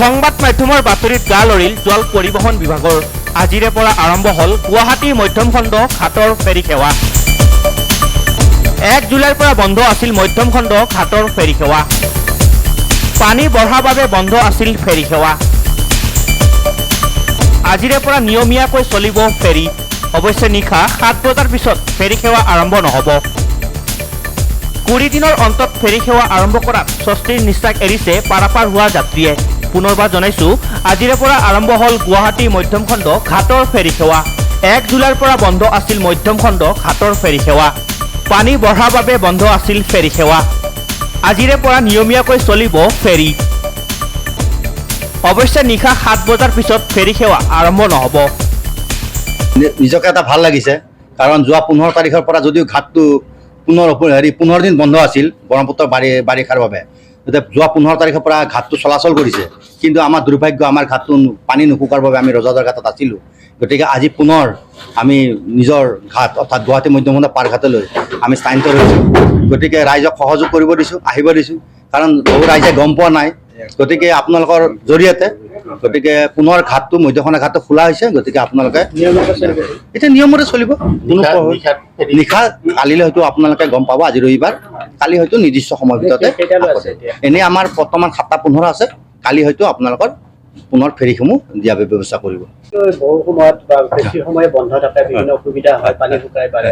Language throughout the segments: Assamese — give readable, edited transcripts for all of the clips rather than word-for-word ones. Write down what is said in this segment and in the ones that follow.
সংবাদ মাধ্যমৰ বাতৰিত গা লৰিল জল পৰিবহণ বিভাগৰ আজিৰে পৰা আৰম্ভ হ'ল গুৱাহাটী মধ্যম খণ্ড ঘাটৰ ফেৰী সেৱা। 1 জুলাইৰ পৰা বন্ধ আছিল মধ্যম খণ্ড ঘাটৰ ফেৰী সেৱা। পানী বঢ়াৰ বাবে বন্ধ আছিল ফেৰী সেৱা। আজিৰে পৰা নিয়মীয়াকৈ চলিব ফেৰী। অৱশ্যে নিশা 7 বজাৰ পিছত ফেৰী সেৱা আৰম্ভ নহ'ব। 20 দিনৰ অন্তত ফেৰী সেৱা আৰম্ভ কৰাত স্বস্তিৰ নিশ্বাস এৰিছে পাৰাপাৰ হোৱা যাত্ৰীয়ে। পুনৰবাৰ জনাইছো, আজিৰে পৰা আৰম্ভ হ'ল গুৱাহাটী মধ্যম খণ্ড ঘাটৰ ফেৰী সেৱা। 1 জুলাইৰ পৰা বন্ধ আছিল মধ্যম খণ্ড ঘাটৰ ফেৰী সেৱা। পানী বঢ়াৰ বাবে বন্ধ আছিল ফেৰী সেৱা। আজিৰে পৰা নিয়মীয়াকৈ চলিব ফেৰী। অৱশ্যে নিশা 7 বজাৰ পিছত ফেৰী সেৱা আৰম্ভ নহ'ব। নিজকে এটা ভাল লাগিছে, কাৰণ যোৱা 15 তাৰিখৰ পৰা যদিও ঘাটটো 15 দিন বন্ধ আছিল ব্ৰহ্মপুত্ৰ বাৰিষাৰ বাবে, যোৱা 15 তাৰিখৰ পৰা ঘাটটো চলাচল কৰিছে। কিন্তু আমাৰ দুৰ্ভাগ্য, আমাৰ ঘাটটো পানী নুশুকাৰ বাবে আমি ৰজাদাৰ ঘাটত আছিলোঁ। গতিকে আজি পুনৰ আমি নিজৰ ঘাট অৰ্থাৎ গুৱাহাটী মধ্যম খণ্ড পাৰ ঘাটলৈ আমি স্থানান্তৰ হৈছোঁ। গতিকে ৰাইজক সহযোগ কৰিব দিছোঁ, আহিব দিছোঁ, কাৰণ বহু ৰাইজে গম পোৱা নাই। গতিকে আপোনালোকৰ জৰিয়তে গতিকে পুনৰ ঘাটটো মধ্যখণ্ড ঘাটটো খোলা হৈছে। গতিকে আপোনালোকে এতিয়া নিয়মমতে চলিব। নিশা কালিলৈ হয়তো আপোনালোকে গম পাব, আজি ৰবিবাৰ, কালি হয়তো নিৰ্দিষ্ট সময়ৰ ভিতৰতে। এনেই আমাৰ বৰ্তমান 7টা 15 আছে। কালি হয়তো আপোনালোকৰ পুনৰ ফেৰীসমূহ দিয়াৰ ব্যৱস্থা কৰিব। বহু সময়ত বা বেছি সময় বন্ধ থাকে, বিভিন্ন অসুবিধা হয়, পানী শুকাই পাৰে।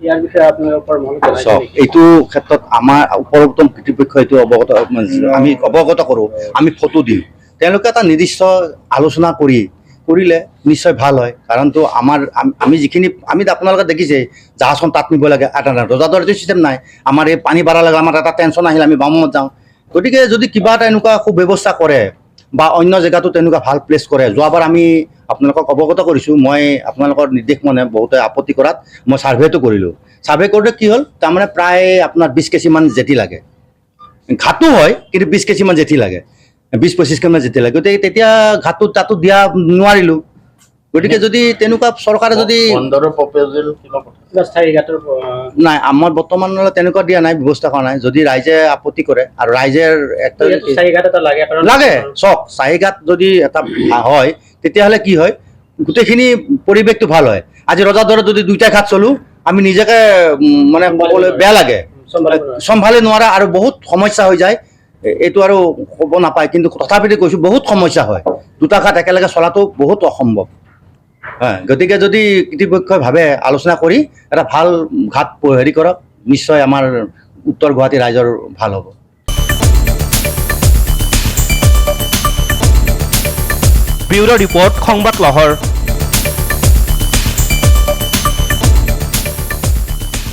ইয়াৰ বিষয়ে আপোনালোকৰ মনত এইটো ক্ষেত্ৰত আমাৰ উপৰোক্তম কৰ্তৃপক্ষ এইটো আমি অৱগত কৰোঁ, আমি ফটো দিওঁ। তেওঁলোকে এটা নিৰ্দিষ্ট আলোচনা কৰিলে নিশ্চয় ভাল হয়। কাৰণটো আমি যিখিনি আপোনালোকে দেখিছে জাহাজখন তাত নিব লাগে, ৰজাদৰ এইটো চিষ্টেম নাই। আমাৰ এই পানী বাঢ়া লাগে, আমাৰ এটা টেনশ্যন আহিলে আমি বামত যাওঁ। গতিকে যদি কিবা এটা এনেকুৱা সুব্যৱস্থা কৰে বা অন্য জেগাতো তেনেকুৱা ভাল প্লেচ কৰে, যোৱাবাৰ আমি আপোনালোকক অৱগত কৰিছোঁ। মই আপোনালোকৰ নিৰ্দেশ মানে বহুতে আপত্তি কৰাত মই ছাৰ্ভেটো কৰিলোঁ। ছাৰ্ভে কৰোঁতে কি হ'ল, তাৰমানে প্ৰায় আপোনাৰ 20 কেজিমান জেঠি লাগে। ঘাটো হয়, কিন্তু 20 কেজিমান জেঠি লাগে, 20-25 কেজিমান জেঠি লাগে। গতিকে তেতিয়া ঘাটটো তাতো দিয়া নোৱাৰিলোঁ। গতিকে যদি তেনেকুৱা চৰকাৰে যদি নাই, আমাৰ বৰ্তমানলৈ তেনেকুৱা দিয়া নাই, ব্যৱস্থা কৰা নাই। যদি ৰাইজে আপত্তি কৰে আৰু ৰাইজে লাগে চাওক, চাহিঘাট যদি এটা হয় তেতিয়াহ'লে কি হয়, গোটেইখিনি পৰিৱেশটো ভাল হয়। আজি ৰজাদৰত যদি 2টা ঘাট চলোঁ, আমি নিজকে মানে ক'বলৈ বেয়া লাগে, চম্ভালি নোৱাৰা আৰু বহুত সমস্যা হৈ যায়। এইটো আৰু ক'ব নাপায়, কিন্তু তথাপিতো কৈছোঁ বহুত সমস্যা হয়। 2টা ঘাট একেলগে চলাটো বহুত অসম্ভৱ। গতিকে যদি কৰ্তৃপক্ষই ভাবে আলোচনা কৰি এটা ভাল ঘাট কৰক, নিশ্চয় আমাৰ উত্তৰ গুৱাহাটী ৰাইজৰ ভাল হ'ব। ব্যুৰো ৰিপৰ্ট, সংবাদ লহৰ।